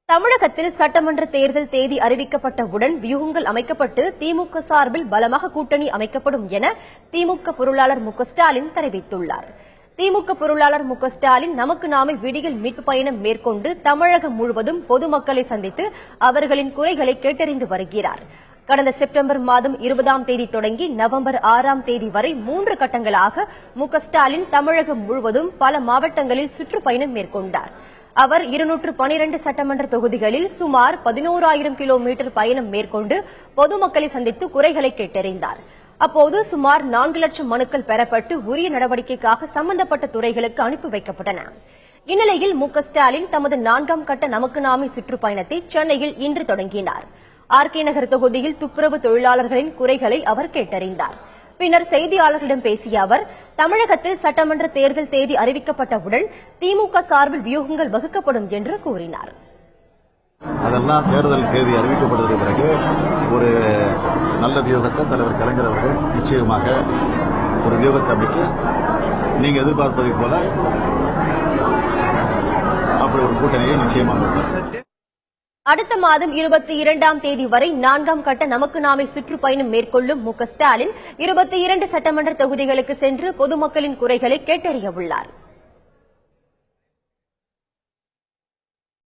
தமிழகத்தில் சட்டமன்ற தேர்தல் தேதி அறிவிக்கப்பட்டவுடன் வியூகங்கள் அமைக்கப்பட்டு திமுக சார்பில் பலமாக கூட்டணி அமைக்கப்படும் என திமுக பொருளாளர் மு க ஸ்டாலின் தெரிவித்துள்ளார். திமுக பொருளாளர் மு க ஸ்டாலின் நமக்கு நாமே விடியல் மீட்பு பயணம் மேற்கொண்டு தமிழகம் முழுவதும் பொதுமக்களை சந்தித்து அவர்களின் குறைகளை கேட்டறிந்து வருகிறார். கடந்த செப்டம்பர் மாதம் 20ஆம் தேதி தொடங்கி நவம்பர் 6ஆம் தேதி வரை 3 கட்டங்களாக மு க ஸ்டாலின் தமிழகம் முழுவதும் பல மாவட்டங்களில் சுற்றுப்பயணம் மேற்கொண்டார். அவர் 212 சட்டமன்ற தொகுதிகளில் சுமார் 11,000 கிலோமீட்டர் பயணம் மேற்கொண்டு பொதுமக்களை சந்தித்து குறைகளை கேட்டறிந்தார். அப்போது சுமார் 4 லட்சம் மனுக்கள் பெறப்பட்டு உரிய நடவடிக்கைக்காக சம்பந்தப்பட்ட துறைகளுக்கு அனுப்பி வைக்கப்பட்டன. இந்நிலையில் மு க ஸ்டாலின் தமது 4ஆம் கட்ட நமக்கு நாமே சுற்றுப்பயணத்தை சென்னையில் இன்று தொடங்கினார். ஆர்.கே. நகர் தொகுதியில் துப்புரவு தொழிலாளர்களின் குறைகளை அவர் கேட்டறிந்தார். பின்னர் செய்தியாளர்களிடம் பேசிய அவர், தமிழகத்தில் சட்டமன்ற தேர்தல் தேதி அறிவிக்கப்பட்டவுடன் திமுக சார்பில் வியூகங்கள் வகுக்கப்படும் என்று கூறினார். அதெல்லாம் தேர்தல் தேதி அறிவிக்கப்பட்டதற்கு பிறகு ஒரு நல்ல வியூகத்தை தலைவர் கலைஞர் அவர்கள் நிச்சயமாக ஒரு வியூகத்தை அமைக்க நீங்க எதிர்பார்ப்பதை போல அப்படி ஒரு கூட்டணியை நிச்சயமாக அடுத்த மாதம் 22ஆம் தேதி வரை 4ஆம் கட்ட நமக்கு நாமே சுற்றுப்பயணம் மேற்கொள்ளும் மு க ஸ்டாலின் 22 சட்டமன்ற தொகுதிகளுக்கு சென்று பொதுமக்களின் குறைகளை கேட்டறிய உள்ளார்.